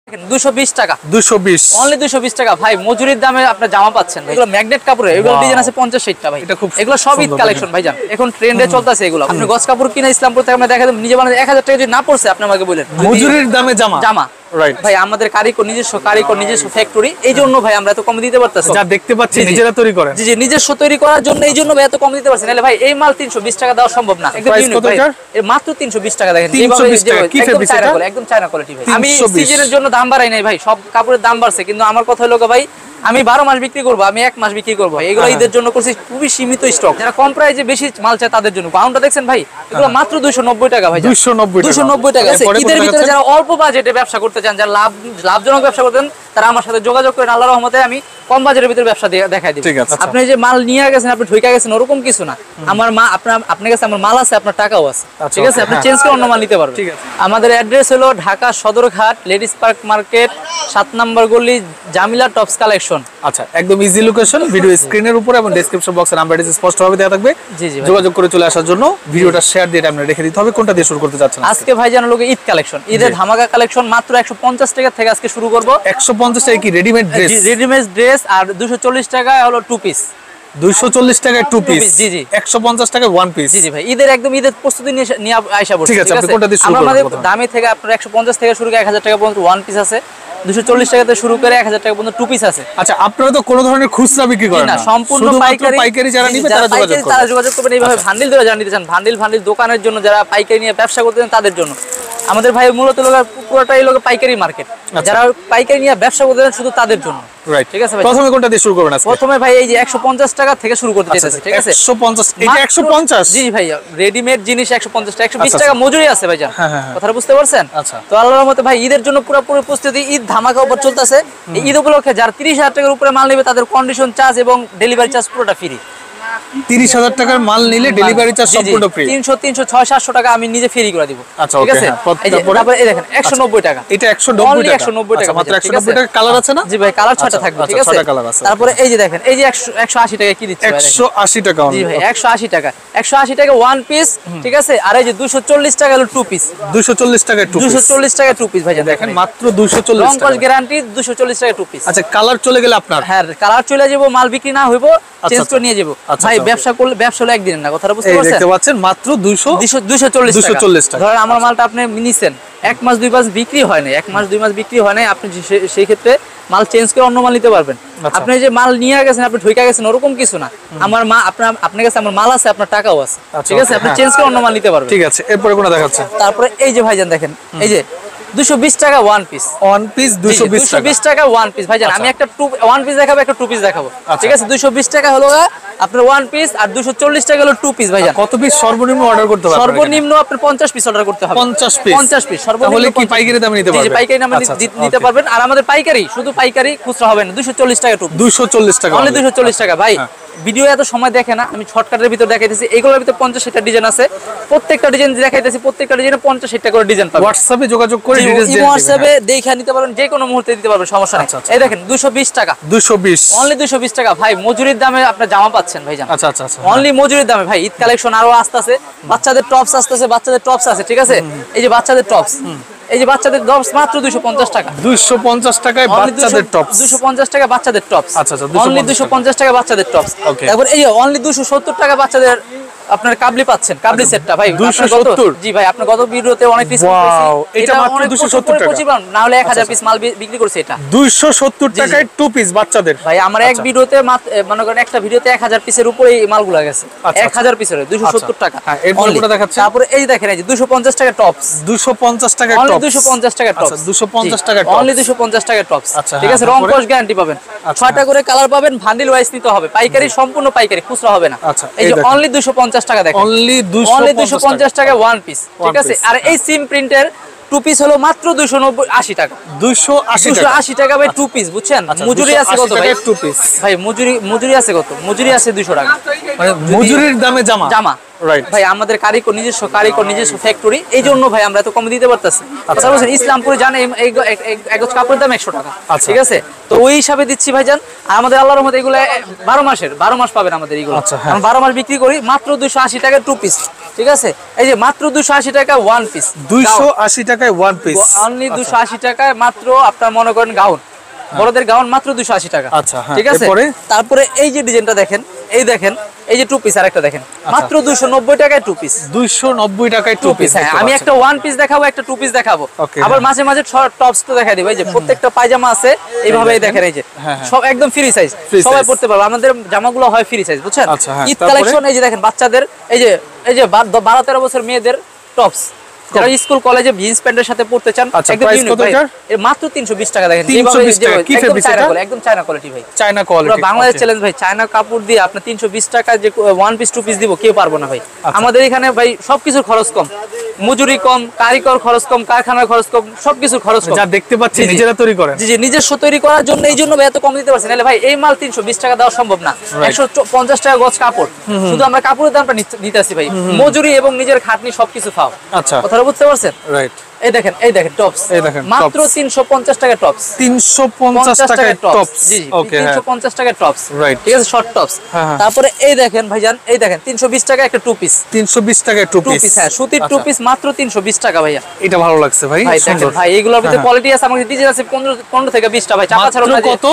220 টাকা 220 অনলি 220 টাকা ভাই মজুরির দামে আপনি জামা পাচ্ছেন এগুলো ম্যাগনেট কাপড়ে এগুলো ডিজাইন আছে 50 60 টা ভাই এগুলো সব ঈদ কালেকশন ভাইজান এখন ট্রেন্ডে চলতেছে এগুলো আপনি গজ কাপড় কিনা ইসলামপুর থেকে আমরা দেখাই নিজে বানাতে 1000 টাকা যদি না পড়ছে আপনি আমাকে বলেন মজুরির দামে জামা রাইট ভাই আমাদের নিজস্ব ফ্যাক্টরি এইজন্য ভাই আমরা এত কম দিতে পারতাছি যা দেখতে পাচ্ছি নিজেরা তৈরি করেন জি জি নিজস্ব তৈরি করার জন্য এইজন্য ভাই এত কম দিতে পারছি নালে ভাই এই মাল 320 টাকা দেওয়া সম্ভব না একদম ইউনিক ভাই এর মাত্র 320 টাকা দেখেন এইভাবে কি ফেব্রিক এটা একদম চায়না কোয়ালিটি ভাই আমি সিজনের জন্য দাম বাড়াই নাই ভাই সব কাপড়ের দাম বাড়ছে কিন্তু আমার কথা হলো ভাই আমি 12 মাস বিক্রি করব আমি 1 মাস বিক্রি করব এগুলো ঈদের জন্য করছি খুবই সীমিত স্টক যারা কম প্রাইসে বেশি মাল চায় তাদের জন্য গাউনটা দেখছেন ভাই এগুলো মাত্র 290 টাকা ভাই 290 টাকা ঈদের ভিতরে যারা অল্প বাজেটে ব্যবসা করতে চান যারা লাভজনক ব্যবসা করতেন তারা আমার সাথে যোগাযোগ করেন আল্লাহর রহমতে আমি কম বাজেটের ভিতরে ব্যবসা দেখাই দিব আপনি যে মাল নিয়ে গেছেন আপনি ঢুকে গেছেন ওরকম কিছু না আমার মা আপনার কাছে আমার মাল আছে আপনার টাকাও আছে ঠিক আছে আপনি চেঞ্জ করে অন্য মাল নিতে পারবেন আমাদের অ্যাড্রেস হলো Dhaka Sadarghat ladies park market 7 নম্বর গলি জামিলা টপস কালেকশন আচ্ছা একদম ইজি লোকেশন ভিডিও স্ক্রিনের উপরে এবং ডেসক্রিপশন বক্সে নাম্বারটি স্পষ্টভাবে দেওয়া থাকবে জি জি যোগাযোগ করে চলে আসার জন্য ভিডিওটা শেয়ার দিয়ে আপনি রেখে দিতে হবে কোনটা দিয়ে শুরু করতে যাচ্ছেন আজকে ভাই জানো লোকে ঈদ কালেকশন ঈদের ধামাকা কালেকশন মাত্র 150 টাকা থেকে আজকে শুরু করব 150 টাকা কি রেডিমেড ড্রেস আর 240 টাকা হলো টু পিস 240 টাকায় টু পিস জি জি 150 টাকায় ওয়ান পিস জি জি ভাই ঈদের প্রস্তুতি নিয়ে আইসা বলছি ঠিক আছে আপনি কোনটা দিয়ে শুরু করবেন আমাদের দামি থেকে আপনার 150 থেকে শুরু করে 1000 টাকা পর্যন্ত ওয়ান পিস আছে 240 টাকা থেকে শুরু করে 1000 টাকা পর্যন্ত টু পিস আছে আচ্ছা আপনারা তো কোনো ধরনের খুচরা বিক্রি করেন না সম্পূর্ণ পাইকারি যারা নিবে তারা যোগাযোগ করবেন এইভাবে ভান্ডিল ধরে যারা নিতে চান ভান্ডিল দোকানের জন্য যারা পাইকারি নিয়ে ব্যবসা করতে চান তাদের জন্য আমাদের ভাই মূলত পুরোটাই লোক পাইকারি মার্কেট যারা পাইকারি নিয়ে ব্যবসা করতে চান শুধু তাদের জন্য রাইট ঠিক আছে ভাই প্রথমে কোনটা দিয়ে শুরু করবেন আজকে প্রথমে ভাই এই যে 150 টাকা থেকে শুরু করতে চাইতেছি ঠিক আছে 150 এটা 150 জি ভাই রেডিমেড জিনিস 150 টাকা 120 টাকা মজুরি আছে ভাইজান কথাটা বুঝতে পারছেন আচ্ছা তো আল্লাহর রহমতে ভাই ঈদের জন্য পুরো প্রস্তুতি ঈদ ধামাকা উপর চলতেছে এই ঈদ উপলক্ষে যারা 30000 টাকার উপরে মাল নেবে তাদের কন্ডিশন চার্জ এবং ডেলিভারি চার্জ পুরোটা ফ্রি 30000 টাকার মাল নিলে ডেলিভারি চার্জ সম্পূর্ণ ফ্রি 300 600 700 টাকা আমি নিজে ফ্রি করে দিব ঠিক আছে তারপর এই দেখেন 190 টাকা এটা 190 টাকা 190 টাকা মাত্র 190 টাকা কালার আছে না জি ভাই কালার 6টা থাকবে ঠিক আছে 6টা কালার আছে তারপরে এই যে দেখেন এই যে 180 টাকা কি দিচ্ছে 180 টাকা জি ভাই 180 টাকা 180 টাকা ওয়ান পিস ঠিক আছে আর এই যে 240 টাকা হলো টু পিস 240 টাকা টু পিস 240 টাকা টু পিস ভাই দেখেন মাত্র 240 লং কস্ট গ্যারান্টি 240 টাকা টু পিস আচ্ছা কালার চলে গেলে আপনার হ্যাঁ কালার চলে যাব মাল বিক্রি না হইবো চেঞ্জ করে নিয়ে যাব ভাই ব্যবসা করলে ব্যবসা হলো একদিনের না কথাটা বুঝতে পারছেন দেখতে পাচ্ছেন মাত্র 240 টাকা ধরেন আমার মালটা আপনি নিছেন 1 মাস 2 মাস বিক্রি হয় না 1 মাস 2 মাস বিক্রি হয় না আপনি সেই ক্ষেত্রে মাল চেঞ্জ করে অন্য মাল নিতে পারবেন আপনি যে মাল নিয়ে গেছেন আপনি ঢুকে গেছেন ওরকম কিছু না আমার মা আপনার কাছে আমার মাল আছে আপনার টাকাও আছে ঠিক আছে আপনি চেঞ্জ করে অন্য মাল নিতে পারবেন ঠিক আছে এরপরে কোনটা দেখাচ্ছে তারপরে এই যে ভাইজান দেখেন এই যে 220 টাকা ওয়ান পিস 220 টাকা ওয়ান পিস ভাইজান আমি একটা ওয়ান পিস দেখাবো একটা টু পিস দেখাবো ঠিক আছে 220 টাকা হলো আপনার ওয়ান পিস আর 240 টাকা হলো টু পিস ভাইজান কত পিস সর্বনিম্ন অর্ডার করতে হবে সর্বনিম্ন আপনার 50 পিস অর্ডার করতে হবে 50 পিস সর্বনিম্ন তাহলে কি পাইকারি দামে নিতে পারবেন জি পাইকারি দামে নিতে পারবেন আর আমাদের পাইকারি শুধু পাইকারি খুচরা হবে না 240 টাকা টু 240 টাকা অনলি 240 টাকা ভাই ভিডিও এত সময় দেখে না আমি শর্টকাটের ভিতর দেখাইতেছি এগুলোর ভিতর 50 টা ডিজাইন আছে প্রত্যেকটা ডিজাইন দেখাইতেছি প্রত্যেকটা ডিজাইনে 50 টা করে ডিজাইন পাবেন হোয়াটসঅ্যাপে যোগাযোগ করে ডিটেইলস দিয়ে হোয়াটসঅ্যাপে দেখে নিতে পারবেন যে কোনো মুহূর্তে দিতে পারবেন সমস্যা নেই এই দেখেন 220 টাকা 220 অনলি 220 টাকা ভাই মজুরির দামে আপনি জামা পাচ্ছেন ভাইজান আচ্ছা আচ্ছা অনলি মজুরির দামে ভাই ঈদ কালেকশন আরো আসতেছে বাচ্চাদের টপস আসতেছে বাচ্চাদের টপস আছে ঠিক আছে এই যে বাচ্চাদের টপস এই যে বাচ্চাদের টপস মাত্র 250 টাকা 250 টাকায় বাচ্চাদের টপস 250 টাকা বাচ্চাদের টপস আচ্ছা আচ্ছা অনলি 250 টাকা বাচ্চাদের টপস তারপর এই যে অনলি 270 টাকা বাচ্চাদের আপনার কাবলি পাচ্ছেন কাবলি সেটটা ভাই 270 জি ভাই আপনার গত ভিডিওতে অনেক পিস ওয়াও এটা মাত্র 270 টাকা না হলে 1000 পিস মাল বিক্রি করছে এটা 270 টাকায় টু পিস বাচ্চাদের ভাই আমার এক ভিডিওতে মনে করেন একটা ভিডিওতে 1000 পিসের উপরে এই মালগুলো গেছে 1000 পিসের 270 টাকা হ্যাঁ এরপর কোনটা দেখাচ্ছে তারপর এই দেখেন এই যে 250 টাকা টপস 250 টাকা টপস 250 টাকা টপস 250 টাকা টপস অনলি 250 টাকা টপস ঠিক আছে রং কস গ্যারান্টি পাবেন 6টা করে কালার পাবেন ভান্ডিল ওয়াইজ নিতে হবে পাইকারি সম্পূর্ণ পাইকারি খুচরা হবে না এই যে অনলি 250 টাকা দেখেন অনলি 250 টাকা ওয়ান পিস ঠিক আছে আর এই সিম প্রিন্টের টু পিস হলো মাত্র 280 টাকা 280 টাকা ভাই টু পিস বুঝছেন মজুরি আছে কত ভাই টু পিস ভাই মজুরি আছে কত মজুরি আছে 200 টাকা মানে মজুরির দামে জামা রাইট ভাই আমাদের নিজস্ব ফ্যাক্টরি এইজন্য ভাই আমরা এত কম দিতে পারতাছি কথা বলছেন ইসলামপুরে জানে এক গজ কাপড়ের দাম 100 টাকা ঠিক আছে তো ওই হিসাবে দিচ্ছি ভাইজান আর আমাদের আল্লাহর রহমতে এগুলো 12 মাস পাবেন আমাদের এগুলো আমরা 12 মাস বিক্রি করি মাত্র 280 টাকা টু পিস ঠিক আছে, এই যে মাত্র 280 টাকা ওয়ান পিস, 280 টাকায় ওয়ান পিস, অনলি 280 টাকায় মাত্র আপনার মনে করেন গাউন, বড়দের গাউন মাত্র 280 টাকা। আচ্ছা, হ্যাঁ, ঠিক আছে। তারপরে এই যে ডিজাইনটা দেখেন, এই দেখেন, এই যে টু পিস আরেকটা দেখেন, মাত্র 290 টাকায় টু পিস, 290 টাকায় টু পিস। হ্যাঁ, আমি একটা ওয়ান পিস দেখাবো, একটা টু পিস দেখাবো, আবার মাঝে মাঝে টপস তো দেখাই দিব। এই যে প্রত্যেকটা পায়জামা আছে এইভাবে, দেখেন এই যে সব একদম ফ্রি সাইজ, সবাই পড়তে পারবে। আমাদের জামাগুলো হয় ফ্রি সাইজ, বুঝছেন। ঈদ কালেকশন এই যে দেখেন, বাচ্চাদের এই যে 12-13 বছর মেয়েদের টপস, যারা স্কুল কলেজে জিন্স প্যান্টের সাথে পড়তে চান, একদম ইউনিক ভাই, এর মাত্র 320 টাকা। দেখেন একদম চায়না কোয়ালিটি ভাই, চায়না কোয়ালিটি, বাংলাদেশ চ্যালেঞ্জ ভাই। চায়না কাপড় দিয়ে আপনি 320 টাকা যে ওয়ান পিস টু পিস দিব, কেউ পারবো না ভাই। আমাদের এখানে ভাই সবকিছুর খরচ কম, মজুরি কম, কারিগর খরচ কম, কারখানার খরচ কম, সবকিছুর খরচ কম। যা দেখতে পাচ্ছি নিজেরা তৈরি করেন। জি জি, নিজস্ব তৈরি করার জন্য, এই জন্য ভাই এত কম দিতে পারছেন। নাহলে ভাই এই মাল 320 টাকা দেওয়া সম্ভব না। 150 টাকা গজ কাপড়, শুধু আমরা কাপড়ের দামটা নিতেছি ভাই, মজুরি এবং নিজের খাটনি সবকিছু ফাও। আচ্ছা, কথাটা বুঝতে পারছেন? রাইট। এই দেখেন, এই দেখেন টপস, এই দেখেন মাত্র 350 টাকা টপস, 350 টাকা টপস। জি জি, 350 টাকা টপস, রাইট। ঠিক আছে, শর্ট টপস। তারপরে এই দেখেন ভাইজান, এই দেখেন 320 টাকা একটা টু পিস, 320 টাকা টু পিস। হ্যাঁ, সুতির টু পিস মাত্র 320 টাকা ভাইয়া। এটা ভালো লাগছে ভাই, সুন্দর ভাই। এগুলোর ভিতরে কোয়ালিটি আছে, আমাদের ডিজাইন আছে 15 থেকে 20টা ভাই, চাপা ছাড়া না। কত?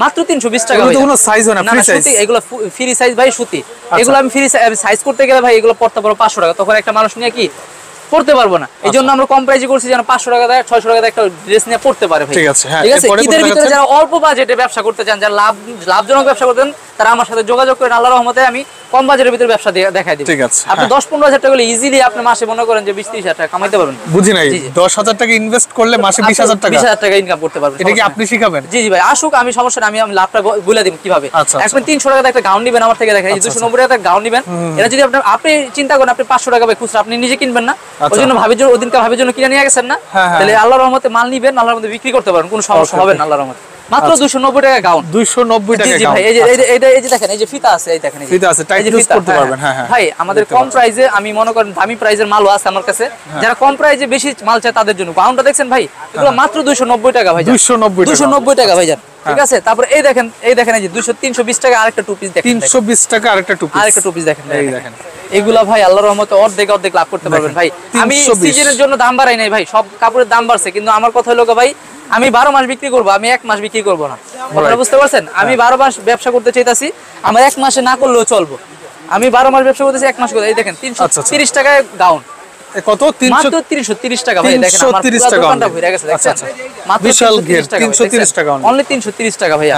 মাত্র 320 টাকা ভাই। কোনো সাইজ হয় না, ফ্রি সাইজ। এগুলো ফ্রি সাইজ ভাই, সুতি। এগুলো আমি ফ্রি সাইজ করতে গেলে ভাই এগুলো পড়তে পারো 500 টাকা, তখন একটা মানুষ নিয়ে কি পড়তে পারবো না। এই জন্য আমরা কম প্রাইসে করছি, যেন 500 টাকা দেয়, 600 টাকা দেয় একটা ড্রেস নিয়ে পড়তে পারে ভাই। ঠিক আছে, হ্যাঁ। ঠিক আছে, ঈদের ভিতরে যারা অল্প বাজেটে ব্যবসা করতে চান, যারা লাভজনক ব্যবসা করতেন, তারা আমার সাথে যোগাযোগ করেন। আল্লাহর রহমতে আমি কম বাজেটের ভিতরে ব্যবসা দেখাই দিই। ঠিক আছে, আপনি 10-15 হাজার টাকা ইজিলি আপনি মাসে মনে করেন যে 20-30 হাজার টাকা কামাইতে পারবেন। বুঝি নাই, 10,000 টাকা ইনভেস্ট করলে মাসে 20,000 টাকা, 20,000 টাকা ইনকাম করতে পারবেন। এটা কি আপনি শিখাবেন? জি জি ভাই, আসুক, আমি সমস্যা না, আমি লাভটা বলে দিব কিভাবে। এখন 300 টাকা একটা গাউন নিবেন আমার থেকে, দেখেন 290 টাকা গাউন নিবেন। এটা যদি আপনি চিন্তা করেন, আপনি 500 টাকা ভাই খুচরা আপনি নিজে কিনবেন না, ওই জন্য ভাবির জন্য, ওদিনকার ভাবির জন্য কিনে নিয়ে গেছেন না, তাহলে আল্লাহর রহমতে মাল নিবেন, আল্লাহর রহমতে বিক্রি করতে পারবেন, কোনো সমস্যা হবে না আল্লাহর রহমতে। মাত্র 290 টাকা গাউন, 290 টাকা গাউন। জি ভাই, এই যে দেখেন, এই যে ফিতা আছে, এই দেখেন, এই ফিতা আছে, টাইট ইউজ করতে পারবেন। হ্যাঁ হ্যাঁ ভাই, আমাদের কম প্রাইসে, আমি মনে করেন দামি প্রাইসের মালও আছে আমার কাছে। যারা কম প্রাইসে বেশি মাল চায় তাদের জন্য গাউনটা দেখছেন ভাই, এগুলো মাত্র 290 টাকা ভাই, 290 টাকা ভাই জান। ঠিক আছে, তারপরে এই দেখেন, এই যে 320 টাকা আরেকটা টু পিস দেখেন, 320 টাকা আরেকটা টু পিস দেখেন, এই দেখেন। এগুলা ভাই আল্লাহর রহমতে অর্ধেক লাভ করতে পারবেন ভাই। আমি সিজনের জন্য দাম বাড়াই নাই ভাই, সব কাপড়ের দাম বাড়ছে, কিন্তু আমার কথা হলো ভাই, আমি 12 মাস বিক্রি করবো, আমি 1 মাস বিক্রি করবো না। আপনারা বুঝতে পারছেন? আমি 12 মাস ব্যবসা করতে চাইতাছি, আমার 1 মাসে না করলেও চলবো। আমি 12 মাস ব্যবসা করতেছি, 1 মাস করে। এই দেখেন 330 টাকায় গাউন, কত? 330 টাকা ভাই, দেখেন আমার পুরো দোকানটা ভরে গেছে, দেখছেন? মাত্র 330 টাকা, অনলি 330 টাকা ভাইয়া।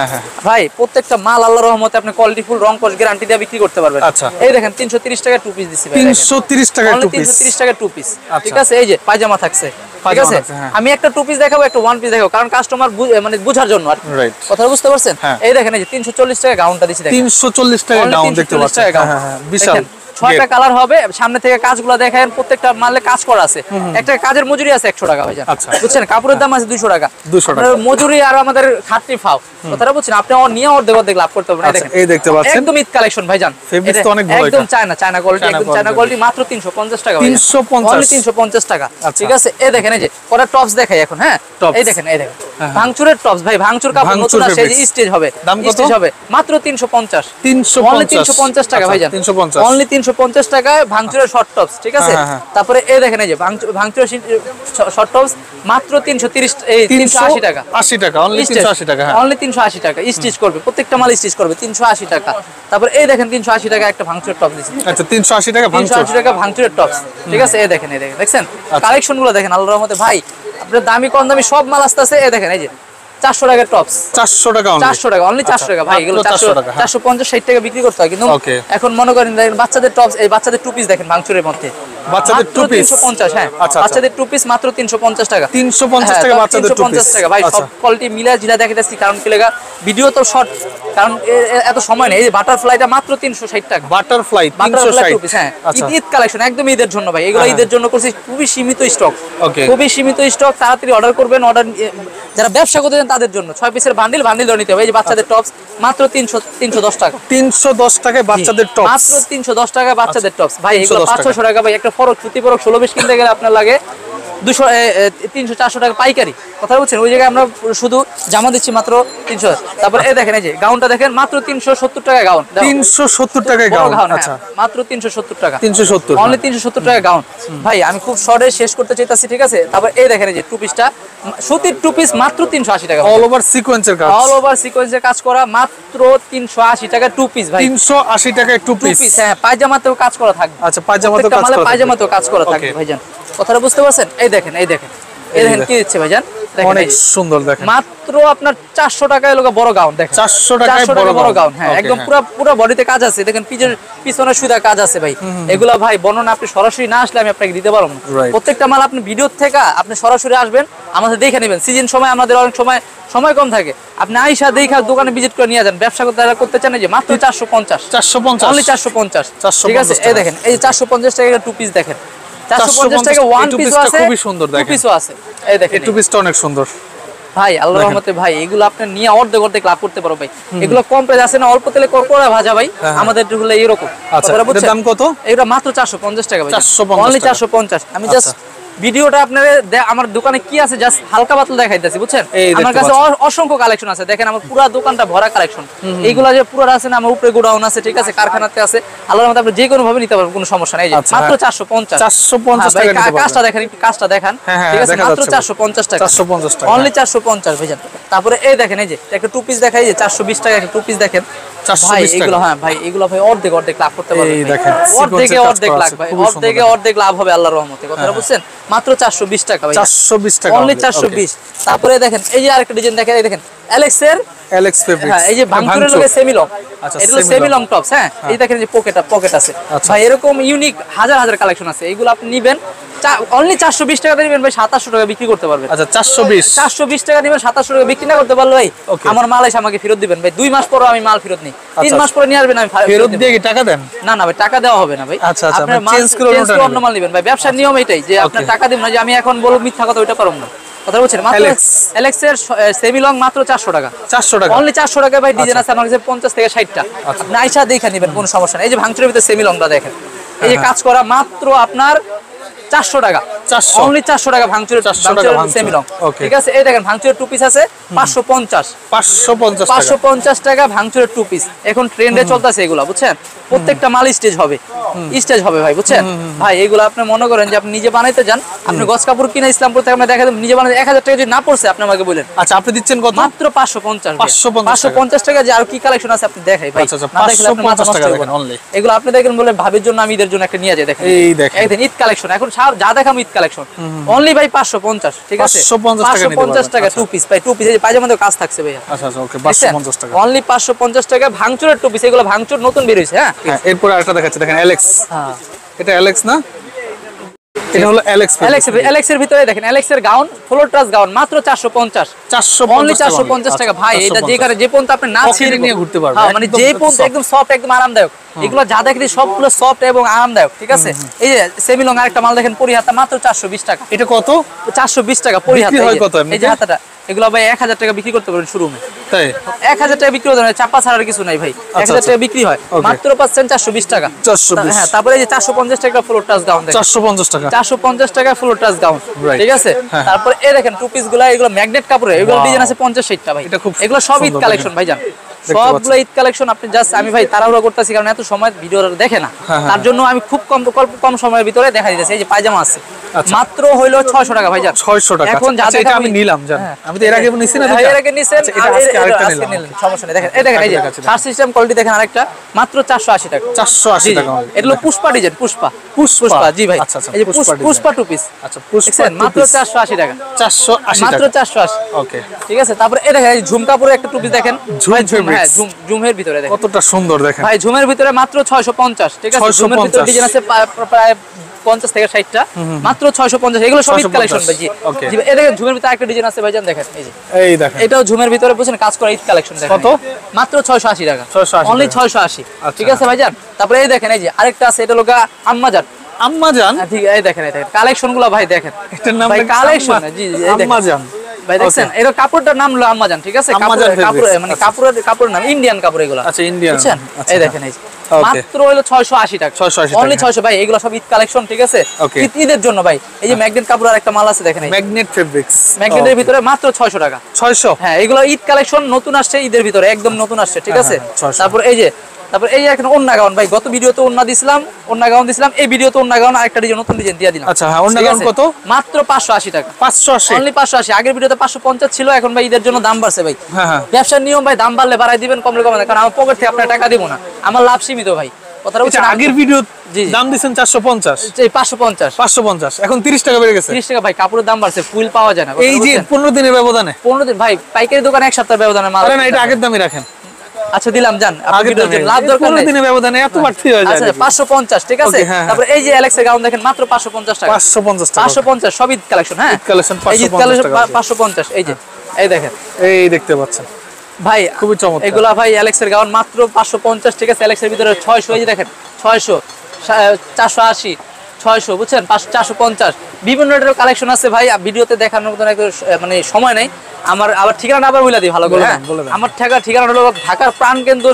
ভাই প্রত্যেকটা মাল আল্লাহর রহমতে আপনি কোয়ালিটি ফুল, রং কস গ্যারান্টি দিয়ে বিক্রি করতে পারবেন। এই দেখেন 330 টাকা টু পিস দিছি ভাই, 330 টাকা টু পিস, 330 টাকা টু পিস। ঠিক আছে, এই যে পায়জামা থাকছে, ঠিক আছে। আমি একটা টু পিস দেখাবো, একটা ওয়ান পিস দেখাবো, কারণ কাস্টমার মানে বোঝার জন্য আর কথা বুঝতে পারছেন। এই দেখেন, এই যে 340 টাকা গাউনটা দিছি, দেখেন 340 টাকা গাউন দেখতে পাচ্ছেন। হ্যাঁ হ্যাঁ, বিশাল 6টা কালার হবে, সামনে থেকে কাজগুলো দেখেন, প্রত্যেকটা মালে কাজ করা আছে। একটা কাজের মজুরি আছে 100 টাকা ভাইজান, বুঝছেন? কাপড়ের দাম আছে 200 টাকা, মজুরি আর আমাদের খাটনি ফাও, কথাটা বুঝছেন? আপনি নিয়ে অর্ধেক লাভ করতে পারবেন। এই দেখতে পাচ্ছেন, একদম ঈদ কালেকশন ভাইজান, একদম চায়না কোয়ালিটি, একদম চায়না কোয়ালিটি, মাত্র 350 টাকা, 350 টাকা। ঠিক আছে, এই দেখেন, এই যে কটা টপস দেখাই এখন। হ্যাঁ, এই দেখেন, এই দেখেন ভাঙচুরের টপস ভাই, ভাঙচুর কাপড় নতুন আসে, এই যে স্টেজ হবে, স্টেজ হবে মাত্র 350, অনলি 350 টাকা ভাইজান, অনলি 350 টাকায় ভাঙচুরের শর্ট টপস। ঠিক আছে, তারপরে এই দেখেন, এই যে ভাঙচুরের শর্ট টপস মাত্র 380 টাকা, 80 টাকা, অনলি 380 টাকা, অনলি 380 টাকা স্টিচ করবে, প্রত্যেকটা মাল স্টিচ করবে 380 টাকা। তারপরে এই দেখেন 380 টাকা একটা ভাঙচুরের টপ দিছি। আচ্ছা, 380 টাকা ভাঙচুরের টপস। ঠিক আছে, এই দেখেন, দেখছেন কালেকশন গুলো দেখেন আল্লাহর রহমতে ভাই। আপনার দামি কম দামি সব মাল আসতেছে। এই দেখেন, এই যে 400 টাকা টপস, 400 টাকা, 400 টাকা, অনলি 400 টাকা ভাই। এগুলো 450-60 টাকা বিক্রি করতে হয়, কিন্তু এখন মনে করেন বাচ্চাদের টপস, এই বাচ্চাদের টু পিস দেখেন ভাঙচুরের মধ্যে, বাচ্চাদের টু পিস 350। হ্যাঁ, বাচ্চাদের টু পিস মাত্র 350 টাকা, 350 টাকা বাচ্চাদের টু পিস ভাই। সব কোয়ালিটি মিলা জিলা দেখাইতেছি, কারণ কি লাগা ভিডিও তো শর্ট, কারণ এত সময় নেই। এই যে বাটারফ্লাইটা মাত্র 360 টাকা, বাটারফ্লাই 360। হ্যাঁ, ঈদ কালেকশন, একদম ঈদের জন্য ভাই। এগুলো ঈদের জন্য করছি, খুবই সীমিত স্টক, খুবই সীমিত স্টক। তাড়াতাড়ি অর্ডার করবেন। অর্ডার যারা ব্যবসা করতে চান তাদের জন্য 6 পিসের বান্ডিল নিতে হবে। এই যে বাচ্চাদের টপস মাত্র 310 টাকা, 310 টাকায় বাচ্চাদের টপস, মাত্র 310 টাকায় বাচ্চাদের টপস ভাই। এগুলো 500 টাকা ভাই। একটা ফরক, সুতি ফরক 16-20 কিনতে গেলে আপনার লাগে 300-400 টাকা পাইকারি, কথা বলছেন? ওই জায়গায় আমরা শুধু জামা দিচ্ছি মাত্র 300। তারপর এই দেখেন, এই যে গাউন গাউনটা দেখেন মাত্র 370 টাকা গাউন। 370 টাকায় গাউন। আচ্ছা মাত্র 370 টাকা। 370 অনলি 370 টাকা গাউন। ভাই আমি খুব শর্টে শেষ করতে চাইতাছি, ঠিক আছে? তারপর এই দেখেন এই যে টু পিসটা, সুতির টু পিস মাত্র 380 টাকা। অল ওভার সিকোয়েন্সের কাজ, অল ওভার সিকোয়েন্সের কাজ করা, মাত্র 380 টাকা টু পিস ভাই। 380 টাকায় টু পিস। হ্যাঁ, পায়জামাতেও কাজ করা থাকবে। আচ্ছা, পায়জামাতেও কাজ করা থাকবে। পায়জামাতেও কাজ করা থাকবে ভাইজান। কথাটা বুঝতে পারছেন? এই দেখেন এই দেখেন এই দেখেন কি দিচ্ছে ভাইজান, অনেক সুন্দর দেখেন। মাত্র আপনার 400 টাকায় লোক বড় গাউন দেখেন। 400 টাকায় বড় গাউন। হ্যাঁ, একদম পুরো বডিতে কাজ আছে। দেখেন পিছনে সুদা কাজ আছে ভাই। এগুলা ভাই বর্ণনা আপনি সরাসরি না আসলে আমি আপনাকে দিতে পারবো না। প্রত্যেকটা মাল আপনি ভিডিও থেকে আপনি সরাসরি আসবেন, আমাদের দেখে নেবেন। সিজন সময় আমাদের অনেক সময় কম থাকে, আপনি আইসা দেখা দোকানে ভিজিট করে নিয়ে যান। ব্যবসা করতে চান যে মাত্র 450 অনলি 450। ঠিক আছে, এই দেখেন এই 450 টাকা টু পিস দেখেন। 450 টাকা ওয়ান পিস আছে, খুবই সুন্দর দেখেন। টু পিসও আছে। এই দেখেন টু পিসটা অনেক সুন্দর ভাই, আল্লাহর রহমতে ভাই এগুলো আপনি নিয়ে অর্ধেক লাভ করতে পারো ভাই। এগুলো কম প্রাইস আছে না, অল্প তেলে করকরা ভাজা ভাই, আমাদের হলো এরকম। আচ্ছা, এর দাম কত? এটা মাত্র 450 টাকা ভাই, 450 অনলি 450। আমি জাস্ট ভিডিওটা আপনাদের আমার দোকানে কি আছে জাস্ট হালকা পাতলা দেখাইতেছি, বুঝছেন? আমার কাছে অসংখ্য কালেকশন আছে। দেখেন আমার পুরো দোকানটা ভরা কালেকশন। এইগুলা যে পুরো আছে না, আমার উপরে গোডাউন আছে, ঠিক আছে, কারখানাতে আছে। আল্লাহর রহমতে আপনি যে কোনো ভাবে নিতে পারবেন, কোনো সমস্যা নাই। মাত্র 450 টাকা। কাজটা দেখেন, একটু কাজটা দেখান, ঠিক আছে? মাত্র 450 টাকা, 450 টাকা, অনলি 450 ভাইজান। তারপরে এই দেখেন এই যে একটা টু পিস দেখাই, যে 420 টাকা একটা টু পিস দেখেন ভাই। এগুলো হ্যাঁ ভাই, এগুলো ভাই অর্ধেক লাভ করতে পারবেন। অর্ধেক লাভ ভাই, অর্ধেক লাভ হবে আল্লাহর রহমতে। কথাটা বুঝছেন? মাত্র 420 টাকা ভাই, 420 টাকা, অনলি 420। তারপরে দেখেন এই যে আরেকটা ডিজাইন দেখেন, এই দেখেন অ্যালেক্সের ফেব্রিক্স। হ্যাঁ, এই যে ভাঙচুরের লগে সেমি লং। আচ্ছা, এটা হলো সেমি লং টপস। হ্যাঁ, এই দেখেন যে পকেট আছে ভাই। এরকম ইউনিক হাজার কালেকশন আছে। এগুলো আপনি নিবেন অনলি 420 টাকা দিবেন ভাই, 2700 টাকা বিক্রি করতে পারবেন। আচ্ছা, 420 টাকা দিবেন, 2700 টাকা বিক্রি না করতে পারলে ভাই আমার মাল এসে আমাকে ফেরত দিবেন ভাই। 2 মাস পরে আমি মাল ফেরত নিই, 3 মাস পরে নিয়ে আসবেন, আমি ফেরত দিয়ে কি টাকা দেন? না ভাই, টাকা দেওয়া হবে না ভাই। আচ্ছা, আপনি চেঞ্জ করে অন্য মাল নেবেন ভাই। ব্যবসার নিয়ম এটাই যে আপনার টাকা দিবেন না, যে আমি এখন বলবো মিথ্যা কথা, ওইটা পারবো না। কথা বলছেন? মাত্র অ্যালেক্সের সেমি লং মাত্র 400 টাকা, 400 টাকা, অনলি 400 টাকা ভাই। ডিজাইন আছে আমার কাছে 50 থেকে 60টা। আপনি আইসা দেখে নেবেন, কোনো সমস্যা নেই। এই যে ভাঙচুরের ভিতরে সেমি লংটা দেখেন, এই যে কাজ করা, মাত্র আপনার 400 টাকা, অনলি 400 টাকা ভাঙচুরের সেমি লং। ঠিক আছে, এই দেখেন ভাঙচুরের টু পিস আছে 550 টাকা ভাঙচুরের টু পিস। এখন ট্রেন্ডে চলতেছে এগুলা, বুঝছেন? প্রত্যেকটা মাল স্টেজ হবে ভাই, বুঝছেন ভাই? এগুলো আপনি মনে করেন যে আপনি নিজে বানাইতে যান, আপনি গজ কাপড় কিনা ইসলামপুর থেকে আমরা দেখা নিজে বানাতে 1000 টাকা যদি না পড়ছে, আপনি আমাকে বলেন। আচ্ছা, আপনি দিচ্ছেন কত? মাত্র 550 টাকা। যে আর কি কালেকশন আছে আপনি দেখাই ভাই। 550 টাকা দেখেন অনলি। এগুলো আপনি দেখেন বলেন ভাবির জন্য, আমি ঈদের জন্য একটা নিয়ে যাই। দেখেন এই দেখেন একদিন ঈদ কালেকশন, এখন যা দেখাম ঈদ কালেকশন, অনলি ভাই 550। ঠিক আছে, 550 টাকা টু পিস ভাই। টু পিস এই পায়জামাতে কাজ থাকছে ভাই। আচ্ছা, ওকে, 550 টাকা, অনলি 550 টাকা ভাঙচুরের টু পিস। এগুলো ভাঙচুর নতুন বের হইছে। হ্যাঁ, এরপর আরেকটা দেখাচ্ছি, দেখেন অ্যালেক্স। হ্যাঁ, এটা অ্যালেক্স না? এটা হলো অ্যালেক্সের ভিতরে দেখেন অ্যালেক্সের গাউন, ফ্লোর ট্রাস গাউন মাত্র 450, অনলি 450 টাকা ভাই। এটা যেখানে যে পর্যন্ত আপনি না ছিঁড়ে নিয়ে ঘুরতে পারবেন, মানে যে পর্যন্ত একদম সফট, একদম আরামদায়ক। এগুলো যা দেখি সবগুলো সফট এবং আরামদায়ক। ঠিক আছে, এই যে সেমি লং আরেকটা মাল দেখেন, পরিহাতা মাত্র 420 টাকা। এটা কত? 420 টাকা পরিহাতা। এই যে হাতাটা, এগুলো ভাই 1000 টাকা বিক্রি করতে পারবেন শোরুমে। তাই 1000 টাকা বিক্রি করতে পারবেন, চাপা ছাড়ার কিছু নাই ভাই। 1000 টাকা বিক্রি হয়, মাত্র পাচ্ছেন 420 টাকা। হ্যাঁ, তারপরে এই যে 450 টাকা ফ্লোর টাচ গাউন দেখেন, 450 টাকা ফ্লোর টাচ গাউন। ঠিক আছে, তারপরে এই দেখেন টু পিস গুলা, এগুলো ম্যাগনেট কাপড়ে, এগুলো ডিজাইন আছে 50-60টা ভাই। এগুলো সব ঈদ কালেকশন ভাই, জান সবগুলো ঈদ কালেকশন। আপনি জাস্ট আমি ভাই তাড়াহুড়া করতেছি, কারণ এত সময় ভিডিও দেখে না, তার জন্য আমি খুব কম সময়ের ভিতরে দেখা দিতেছি। এই যে পায়জামা আছে মাত্র হইলো 600 টাকা ভাই, জান 600 টাকা। এখন এটা আমি নিলাম, জান আমি তো এর আগে নিছি না, এর আগে নিছেন, আজকে নিলাম, সমস্যা নেই। দেখেন এই দেখেন, এই যে সার্চ সিস্টেম কোয়ালিটি দেখেন, আরেকটা মাত্র 480 টাকা, 480 টাকা। এটা হলো পুষ্পা ডিজাইন, পুষ্পা জি ভাই। এই যে পুষ্পা টু পিস, আচ্ছা পুষ্পা মাত্র 480 টাকা, 480 মাত্র 480। ওকে, ঠিক আছে। তারপরে এই দেখেন ঝুমকাপুরে একটা টু পিস দেখেন, ঝুমের ভিতরে দেখেন কতটা সুন্দর দেখেন ভাই। ঝুমের ভিতরে মাত্র 650। ঠিক আছে, ঝুমের ভিতরে ডিজাইন আছে প্রায় 50 থেকে 60টা, মাত্র 650। এগুলো সব ঈদ কালেকশন ভাই। জি, এই দেখেন ঝুমের ভিতরে একটা ডিজাইন আছে ভাইজান, দেখেন এই যে, এই দেখেন এটাও ঝুমের ভিতরে বুঝছেন কাজ করা ঈদ কালেকশন। দেখেন কত? মাত্র 680 টাকা, অনলি 680। ঠিক আছে ভাইজান। তারপরে এই দেখেন, এই যে আরেকটা আছে, এটা লোকা আম্মাজান। ঠিক, এই দেখেন কালেকশনগুলো ভাই দেখেন, এটার নাম ভাই কালেকশন। জি, আম্মাজান ভাই, দেখছেন এর কাপড়টার নাম হলো আম্মাজান। ঠিক আছে, কাপড় মানে কাপড়ের নাম ইন্ডিয়ান কাপড় এগুলো। আচ্ছা, ইন্ডিয়ান। এই দেখেন, এই মাত্র হলো 680 টাকা, 680 অনলি 600 ভাই। এগুলো সব ঈদ কালেকশন, ঠিক আছে, ঈদের জন্য ভাই। এই যে ম্যাগনেট কাপড় আর একটা মাল আছে দেখেন, ম্যাগনেট ফেব্রিক্স, ম্যাগনেটের ভিতরে মাত্র 600 টাকা, 600। হ্যাঁ, এগুলো ঈদ কালেকশন নতুন আসছে, ঈদের ভিতরে একদম নতুন আসছে, ঠিক আছে। তারপর এই যে এখন ওন্না গাউন ভাই, গত ভিডিওতে ওন্না দিছিলাম, ওন্না গাউন দিছিলাম, এই ভিডিওতে ওন্না গাউন আরেকটা ডিজাইন, নতুন ডিজাইন দিয়ে দিলাম। আচ্ছা, হ্যাঁ, ওন্না গাউন কত? মাত্র 580 টাকা, 580, অনলি 580। আগের ভিডিওতে 550 ছিল, এখন ভাই ঈদের জন্য দাম বাড়ছে ভাই। হ্যাঁ, ব্যবসার নিয়ম ভাই, দাম বাড়লে বাড়াই দিবেন, কমলে কমাবেন, কারণ আমার পকেট থেকে আপনার টাকা দিব না, আমার লাভ সীমিত ভাই। কথাটা বুঝছেন? আগের ভিডিও দাম দিবেন 450, 550, এখন 30 টাকা বেড়ে গেছে। 30 টাকা ভাই, কাপড়ের দাম বাড়ছে, ফুল পাওয়া যায় না। এই যে 15 দিনের ব্যবধানে, 15 দিন ভাই, পাইকারি দোকানে এক সপ্তাহের ব্যবধানে মাল। না, এটা আগের দামই রাখেন। আচ্ছা, দিলাম, জান, আগের দামে লাভ দরকার নেই, 15 দিনের ব্যবধানে এত বাড়তি হয়ে যায়। আচ্ছা, 550, ঠিক আছে। তারপর এই যে অ্যালেক্সের গাউন দেখেন, মাত্র 550 টাকা, 550 টাকা, 550, সব ঈদ কালেকশন। হ্যাঁ, ঈদ কালেকশন, এই ঈদ কালেকশন 550। এই যে এই দেখেন, এই দেখতে পাচ্ছেন ভাই, খুবই চমৎকার এগুলা ভাই অ্যালেক্সের গাউন মাত্র 550, ঠিক আছে। অ্যালেক্সের ভিতরে 600, এই যে দেখেন 600, 480, 600, বুঝছেন, 450, বিভিন্ন রেটের কালেকশন আছে ভাই। ভিডিওতে দেখানোর মতো মানে সময় নেই আমার। আবার ঠিকানা আবার বলে দিই ভালো করে, হ্যাঁ। আমার ঠিকানা হলো ঢাকার প্রাণকেন্দ্র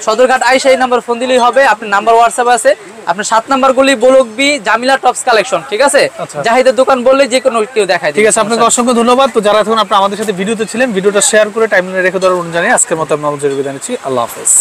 সদরঘাট আইসা এই নাম্বার ফোন দিলেই হবে। আপনার নাম্বার হোয়াটসঅ্যাপ আছে, আপনার 7 নাম্বার গুলি বলকবি জামিলা টপস কালেকশন, ঠিক আছে। জাহিদের দোকান বললে যে কোনো কেউ দেখায়। ঠিক আছে, আপনাকে অসংখ্য ধন্যবাদ। তো যারা এখন আপনারা আমাদের সাথে ভিডিওতে ছিলেন, ভিডিওটা শেয়ার করে টাইমলাইনে রেখে দেওয়ার অনুযায়ী আজকের মতো আমরা বিদায় নিচ্ছি। আল্লাহ হাফেজ।